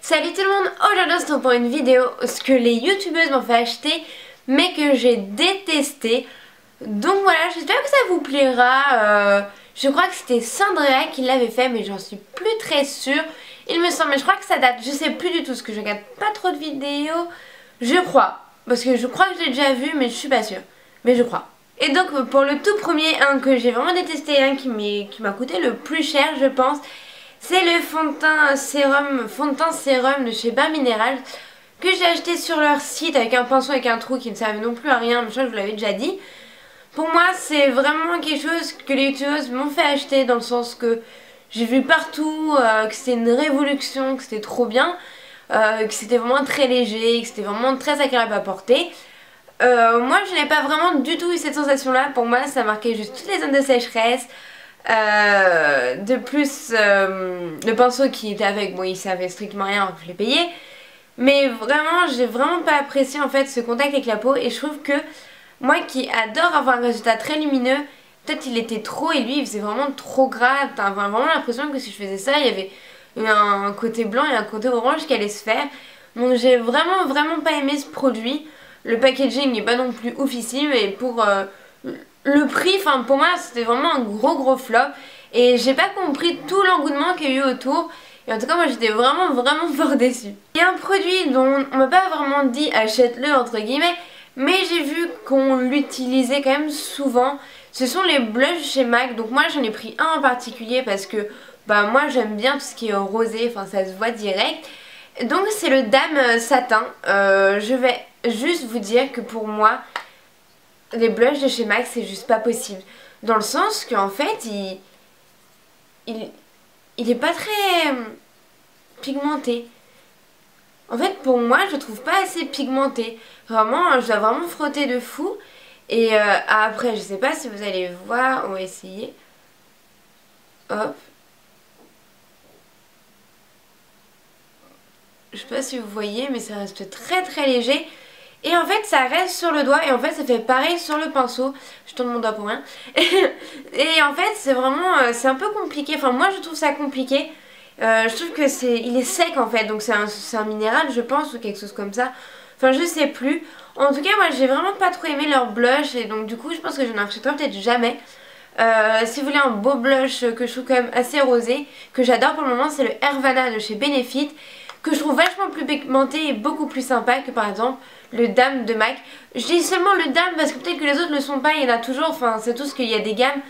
Salut tout le monde, aujourd'hui on se retrouve pour une vidéo ce que les youtubeuses m'ont fait acheter mais que j'ai détesté. Donc voilà, j'espère que ça vous plaira. Je crois que c'était Sandrea qui l'avait fait mais j'en suis plus très sûre. Il me semble, mais je crois que ça date, je sais plus du tout parce que je regarde pas trop de vidéos. Je crois, parce que je crois que j'ai déjà vu mais je suis pas sûre. Mais je crois. Et donc pour le tout premier, que j'ai vraiment détesté, qui m'a coûté le plus cher je pense, c'est le fond de teint sérum de chez Bain Minéral que j'ai acheté sur leur site avec un pinceau avec un trou qui ne servait non plus à rien, mais je crois que je vous l'avais déjà dit. Pour moi c'est vraiment quelque chose que les youtubeuses m'ont fait acheter dans le sens que j'ai vu partout que c'était une révolution, que c'était trop bien, que c'était vraiment très léger, que c'était vraiment très agréable à porter. Moi je n'ai pas vraiment du tout eu cette sensation là, pour moi ça marquait juste toutes les zones de sécheresse. De plus le pinceau qui était avec, bon il servait strictement rien, je l'ai payé, mais vraiment j'ai vraiment pas apprécié en fait ce contact avec la peau. Et je trouve que moi qui adore avoir un résultat très lumineux, peut-être il était trop, et lui il faisait vraiment trop gras. T'as vraiment l'impression que si je faisais ça il y avait un côté blanc et un côté orange qui allait se faire. Donc j'ai vraiment pas aimé ce produit. Le packaging n'est pas non plus oufissime, et pour le prix, enfin pour moi c'était vraiment un gros flop. Et j'ai pas compris tout l'engouement qu'il y a eu autour. Et en tout cas moi j'étais vraiment fort déçue. Il y a un produit dont on m'a pas vraiment dit achète-le entre guillemets, mais j'ai vu qu'on l'utilisait quand même souvent. Ce sont les blushs chez MAC. Donc moi j'en ai pris un en particulier parce que bah moi j'aime bien tout ce qui est rosé, enfin ça se voit direct. Donc c'est le Dame Satin. Je vais juste vous dire que pour moi les blushs de chez MAC c'est juste pas possible. Dans le sens qu'en fait il est pas très pigmenté. En fait pour moi je le trouve pas assez pigmenté. Vraiment je dois vraiment frotter de fou. Et après je sais pas si vous allez voir, on va essayer. Hop. Je sais pas si vous voyez mais ça reste très léger. Et en fait ça reste sur le doigt, et en fait ça fait pareil sur le pinceau. Je tourne mon doigt pour rien. Et en fait c'est vraiment, c'est un peu compliqué. Enfin moi je trouve ça compliqué. Je trouve que il est sec en fait. Donc c'est un minéral je pense, ou quelque chose comme ça. Enfin je sais plus. En tout cas moi j'ai vraiment pas trop aimé leur blush. Et donc du coup je pense que je n'en achèterai peut-être jamais. Si vous voulez un beau blush que je trouve quand même assez rosé, que j'adore pour le moment, c'est le Hervana de chez Benefit, que je trouve vachement plus pigmenté et beaucoup plus sympa que par exemple le Dame de MAC. Je dis seulement le Dame parce que peut-être que les autres le sont pas, il y en a toujours, enfin c'est tout ce qu'il y a des gammes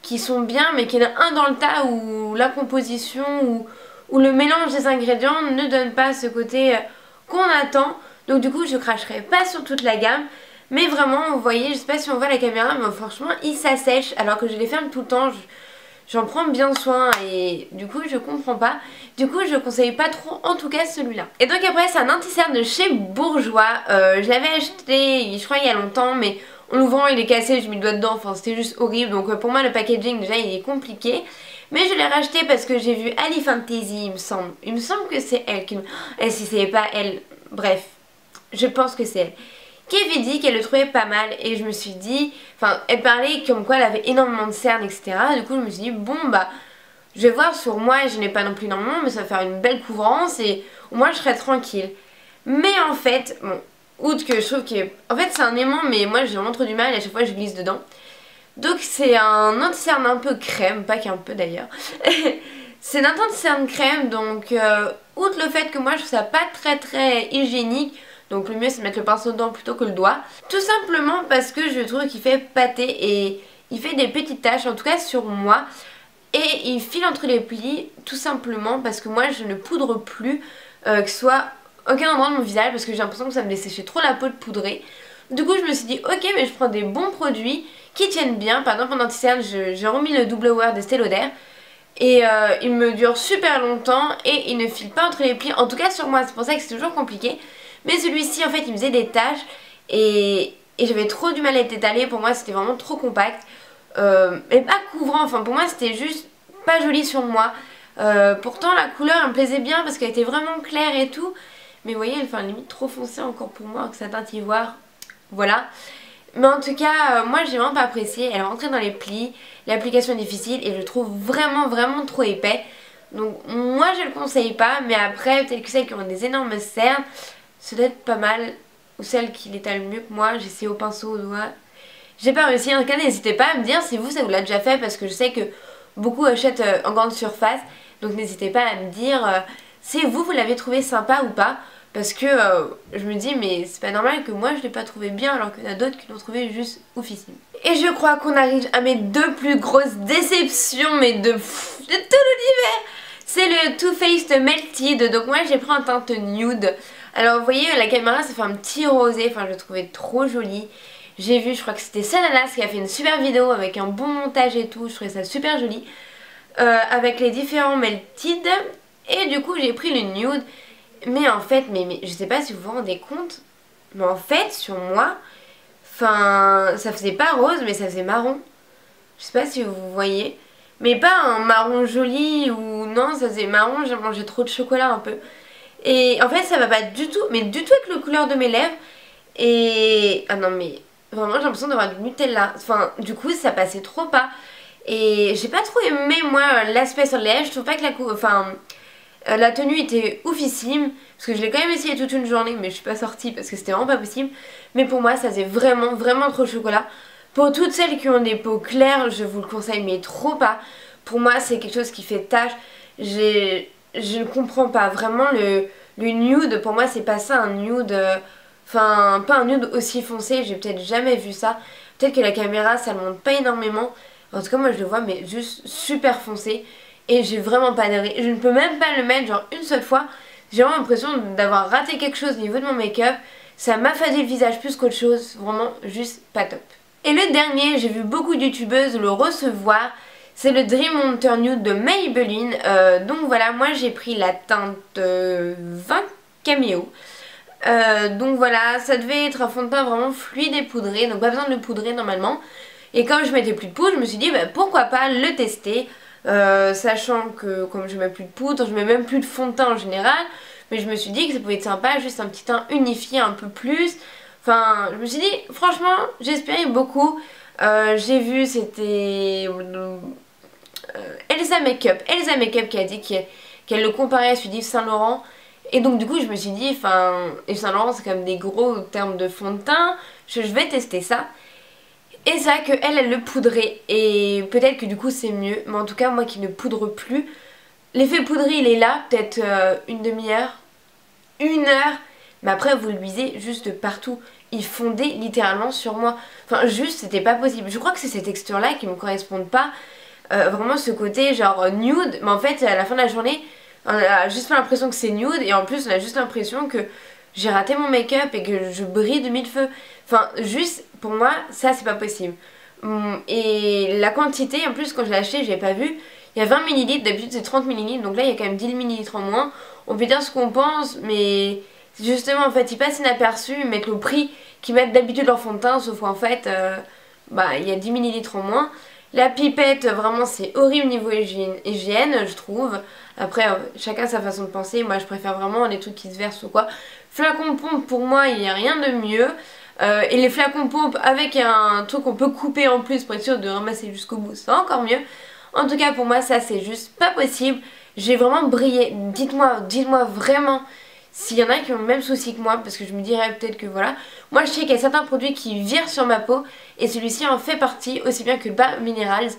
qui sont bien, mais qu'il y en a un dans le tas où la composition ou le mélange des ingrédients ne donne pas ce côté qu'on attend. Donc du coup je cracherai pas sur toute la gamme. Mais vraiment vous voyez, je sais pas si on voit la caméra, mais franchement il s'assèche alors que je les ferme tout le temps. J'en prends bien soin et du coup je comprends pas. Du coup je conseille pas trop en tout cas celui-là. Et donc après c'est un anti-cerne de chez Bourjois. Je l'avais acheté je crois il y a longtemps, mais en l'ouvrant il est cassé, j'ai mis le doigt dedans, enfin c'était juste horrible. Donc pour moi le packaging déjà il est compliqué. Mais je l'ai racheté parce que j'ai vu Ali Fantasy il me semble. Il me semble que c'est elle qui me... Et si c'est pas elle, bref, je pense que c'est elle qui avait dit qu'elle le trouvait pas mal. Et je me suis dit, enfin elle parlait comme quoi elle avait énormément de cernes etc. Du coup je me suis dit bon bah je vais voir sur moi, je n'ai pas non plus énormément, mais ça va faire une belle couvrance et au moins je serai tranquille. Mais en fait, bon, outre que je trouve que... En fait c'est un aimant, mais moi j'ai vraiment trop du mal et à chaque fois je glisse dedans. Donc c'est un anti-cerne un peu crème, pas qu'un peu d'ailleurs. C'est un anti-cerne crème, donc outre le fait que moi je trouve ça pas très hygiénique, donc le mieux c'est de mettre le pinceau dedans plutôt que le doigt. Tout simplement parce que je trouve qu'il fait pâter et il fait des petites taches, en tout cas sur moi. Et il file entre les plis, tout simplement parce que moi je ne poudre plus, que ce soit aucun endroit de mon visage, parce que j'ai l'impression que ça me desséchait trop la peau de poudrer. Du coup je me suis dit ok, mais je prends des bons produits qui tiennent bien. Par exemple en anti-cerne j'ai remis le double wear d'Estée Lauder. Et il me dure super longtemps et il ne file pas entre les plis, en tout cas sur moi, c'est pour ça que c'est toujours compliqué. Mais celui-ci en fait il me faisait des taches et j'avais trop du mal à être étalée, pour moi c'était vraiment trop compact. Et pas couvrant, enfin pour moi c'était juste pas joli sur moi. Pourtant la couleur elle me plaisait bien parce qu'elle était vraiment claire et tout. Mais vous voyez elle fait limite trop foncé encore pour moi, que ça teinte ivoire, voilà. Mais en tout cas moi j'ai vraiment pas apprécié, elle est rentrée dans les plis, l'application est difficile et je le trouve vraiment trop épais. Donc moi je le conseille pas, mais après peut-être que celles qui ont des énormes cernes, ça doit être pas mal. Ou celles qui l'étalent mieux que moi, j'ai essayé au pinceau, au doigt. J'ai pas réussi, en tout cas n'hésitez pas à me dire si vous ça vous l'a déjà fait, parce que je sais que beaucoup achètent en grande surface. Donc n'hésitez pas à me dire si vous l'avez trouvé sympa ou pas. Parce que je me dis mais c'est pas normal que moi je l'ai pas trouvé bien alors qu'il y en a d'autres qui l'ont trouvé juste oufissime. Et je crois qu'on arrive à mes deux plus grosses déceptions mais de tout l'univers. C'est le Too Faced Melted. Donc moi j'ai pris un teinte nude. Alors vous voyez la caméra ça fait un petit rosé, enfin je le trouvais trop joli. J'ai vu, je crois que c'était Sananas qui a fait une super vidéo avec un bon montage et tout, je trouvais ça super joli. Avec les différents Melted. Et du coup j'ai pris le nude. Mais en fait, mais je sais pas si vous vous rendez compte, mais en fait sur moi, enfin ça faisait pas rose mais ça faisait marron. Je sais pas si vous voyez, mais pas un marron joli ou non, ça faisait marron, j'ai mangé trop de chocolat un peu. Et en fait ça va pas du tout, mais du tout avec la couleur de mes lèvres. Et ah non mais vraiment j'ai l'impression d'avoir du Nutella, enfin du coup ça passait trop pas. Et j'ai pas trop aimé moi l'aspect sur les lèvres, je trouve pas que la tenue était oufissime, parce que je l'ai quand même essayé toute une journée mais je suis pas sortie parce que c'était vraiment pas possible. Mais pour moi ça faisait vraiment trop chocolat. Pour toutes celles qui ont des peaux claires, je vous le conseille mais trop pas. Pour moi c'est quelque chose qui fait tache. Je ne comprends pas vraiment le nude, pour moi c'est pas ça un nude, enfin pas un nude aussi foncé, j'ai peut-être jamais vu ça. Peut-être que la caméra ça le montre pas énormément, en tout cas moi je le vois mais juste super foncé. Et j'ai vraiment pas adoré. Je ne peux même pas le mettre genre une seule fois. J'ai vraiment l'impression d'avoir raté quelque chose au niveau de mon make-up. Ça m'a fadé le visage plus qu'autre chose. Vraiment juste pas top. Et le dernier, j'ai vu beaucoup de youtubeuses le recevoir. C'est le Dream Hunter Nude de Maybelline. Donc voilà, moi j'ai pris la teinte 20 Cameo. Donc voilà, ça devait être un fond de teint vraiment fluide et poudré. Donc pas besoin de le poudrer normalement. Et comme je mettais plus de poudre, je me suis dit bah, pourquoi pas le tester. Sachant que comme je mets plus de poudre, je mets même plus de fond de teint en général, mais je me suis dit que ça pouvait être sympa, juste un petit teint unifié un peu plus. Enfin, je me suis dit, franchement, j'espérais beaucoup. J'ai vu, c'était Elsa Makeup qui a dit qu'elle le comparait à celui d'Yves Saint Laurent. Et donc du coup je me suis dit, enfin, Yves Saint Laurent c'est quand même des gros termes de fond de teint, je vais tester ça. Et c'est vrai qu'elle le poudrait et peut-être que du coup c'est mieux, mais en tout cas moi qui ne poudre plus, l'effet poudré il est là, peut-être une demi-heure, une heure, mais après vous le luisez juste de partout, il fondait littéralement sur moi, enfin juste c'était pas possible. Je crois que c'est ces textures là qui me correspondent pas, vraiment ce côté genre nude, mais en fait à la fin de la journée on a juste pas l'impression que c'est nude et en plus on a juste l'impression que j'ai raté mon make-up et que je brille de mille feux. Enfin, juste, pour moi, ça c'est pas possible. Et la quantité, en plus, quand je l'ai acheté, j'ai pas vu. Il y a 20 ml, d'habitude c'est 30 ml, donc là il y a quand même 10 ml en moins. On peut dire ce qu'on pense, mais justement, en fait, ils passent inaperçus, ils mettent le prix qu'ils mettent d'habitude leur fond de teint, sauf qu'en fait, bah, il y a 10 ml en moins. La pipette, vraiment c'est horrible niveau hygiène, je trouve. Après, chacun sa façon de penser. Moi je préfère vraiment les trucs qui se versent ou quoi. Flacon pompe, pour moi il n'y a rien de mieux. Et les flacons pompe avec un truc qu'on peut couper en plus pour être sûr de ramasser jusqu'au bout, c'est encore mieux. En tout cas pour moi ça c'est juste pas possible. J'ai vraiment brillé. Dites-moi vraiment s'il y en a qui ont le même souci que moi, parce que je me dirais peut-être que voilà. Moi je sais qu'il y a certains produits qui virent sur ma peau et celui-ci en fait partie, aussi bien que le bas Minerals.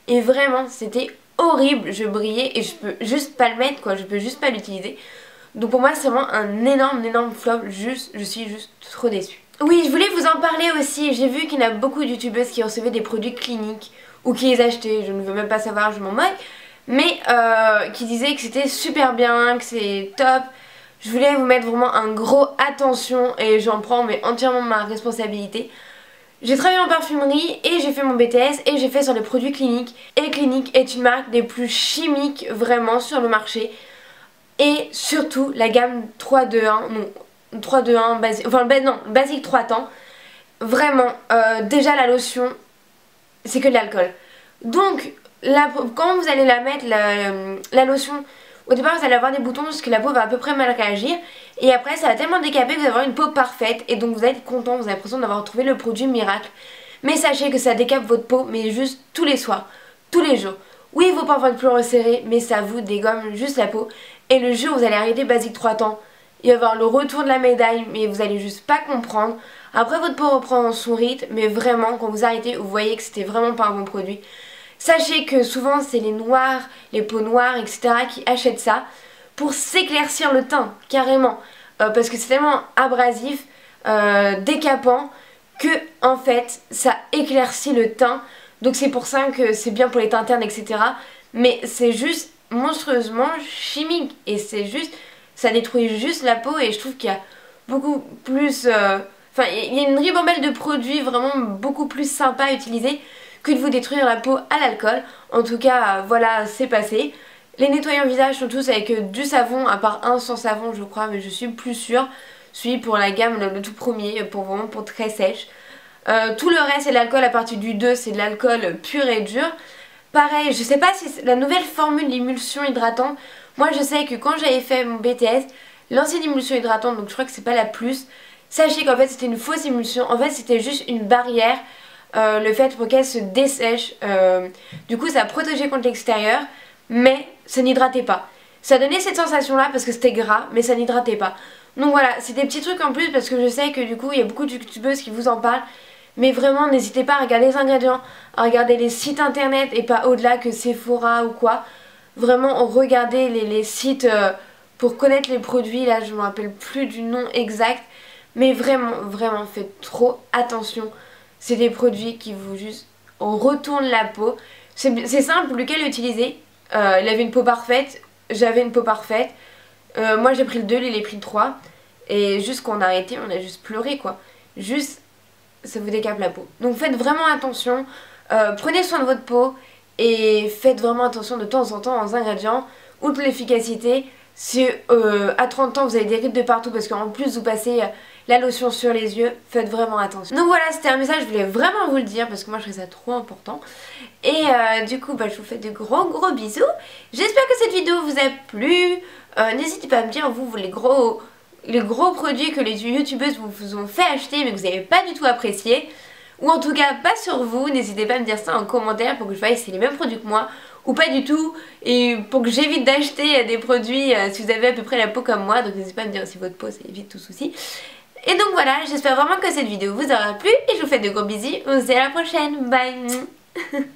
Et vraiment c'était horrible, je brillais et je peux juste pas le mettre quoi, je peux juste pas l'utiliser. Donc pour moi c'est vraiment un énorme flop, je suis juste trop déçue. Oui, je voulais vous en parler aussi, j'ai vu qu'il y en a beaucoup de youtubeuses qui recevaient des produits cliniques ou qui les achetaient, je ne veux même pas savoir, je m'en moque, mais qui disaient que c'était super bien, que c'est top. Je voulais vous mettre vraiment un gros attention et j'en prends mais entièrement ma responsabilité. J'ai travaillé en parfumerie et j'ai fait mon BTS et j'ai fait sur les produits Clinique. Et Clinique est une marque des plus chimiques vraiment sur le marché. Et surtout la gamme 3-2-1, non 3-2-1 basique, enfin non, basique 3 temps. Vraiment, déjà la lotion, c'est que de l'alcool. Donc quand vous allez la mettre, la lotion, au départ vous allez avoir des boutons parce que la peau va à peu près mal réagir. Et après ça va tellement décaper que vous allez avoir une peau parfaite. Et donc vous allez être content, vous avez l'impression d'avoir trouvé le produit miracle. Mais sachez que ça décape votre peau, mais juste tous les soirs, tous les jours. Oui, vos parfums plus resserrés, mais ça vous dégomme juste la peau. Et le jour où vous allez arrêter Basique 3 temps, il va y avoir le retour de la médaille, mais vous allez juste pas comprendre. Après, votre peau reprend son rythme, mais vraiment, quand vous arrêtez, vous voyez que c'était vraiment pas un bon produit. Sachez que souvent, c'est les noirs, les peaux noires, etc. qui achètent ça pour s'éclaircir le teint, carrément. Parce que c'est tellement abrasif, décapant, que en fait, ça éclaircit le teint. Donc c'est pour ça que c'est bien pour les teintes ternes, etc. Mais c'est juste monstrueusement chimique. Et c'est juste, ça détruit juste la peau. Et je trouve qu'il y a beaucoup plus... Enfin, il y a une ribambelle de produits vraiment beaucoup plus sympas à utiliser que de vous détruire la peau à l'alcool. En tout cas, voilà, c'est passé. Les nettoyants visage sont tous avec du savon, à part un sans savon je crois, mais je suis plus sûre. Celui pour la gamme, le tout premier, pour vraiment pour très sèche. Tout le reste c'est de l'alcool, à partir du 2 c'est de l'alcool pur et dur. Pareil, je sais pas si la nouvelle formule d'émulsion hydratante, moi je sais que quand j'avais fait mon BTS, l'ancienne émulsion hydratante, donc je crois que c'est pas la plus, sachez qu'en fait c'était une fausse émulsion, en fait c'était juste une barrière, le fait pour qu'elle se dessèche, du coup ça protégeait contre l'extérieur, mais ça n'hydratait pas. Ça donnait cette sensation là parce que c'était gras, mais ça n'hydratait pas. Donc voilà, c'est des petits trucs en plus parce que je sais que du coup il y a beaucoup de youtubeuses qui vous en parlent. Mais vraiment n'hésitez pas à regarder les ingrédients, à regarder les sites internet et pas au-delà que Sephora ou quoi. Vraiment regardez les sites pour connaître les produits, là je me rappelle plus du nom exact. Mais vraiment faites trop attention. C'est des produits qui vous juste retournent la peau. C'est simple, lequel utiliser. Il avait une peau parfaite, j'avais une peau parfaite. Moi j'ai pris le 2, lui il a pris le 3. Et juste qu'on a arrêté, on a juste pleuré quoi. Juste, ça vous décape la peau. Donc faites vraiment attention, prenez soin de votre peau et faites vraiment attention de temps en temps aux ingrédients. Outre l'efficacité, si à 30 ans vous avez des rides de partout parce qu'en plus vous passez la lotion sur les yeux, faites vraiment attention. Donc voilà, c'était un message, je voulais vraiment vous le dire parce que moi je trouve ça trop important. Et du coup je vous fais de gros bisous. J'espère que cette vidéo vous a plu. N'hésitez pas à me dire vous les gros produits que les youtubeuses vous ont fait acheter mais que vous n'avez pas du tout apprécié. Ou en tout cas pas sur vous, n'hésitez pas à me dire ça en commentaire pour que je voie si c'est les mêmes produits que moi ou pas du tout. Et pour que j'évite d'acheter des produits si vous avez à peu près la peau comme moi. Donc n'hésitez pas à me dire si votre peau ça évite tout souci. Et donc voilà, j'espère vraiment que cette vidéo vous aura plu et je vous fais de gros bisous. On se dit à la prochaine, bye.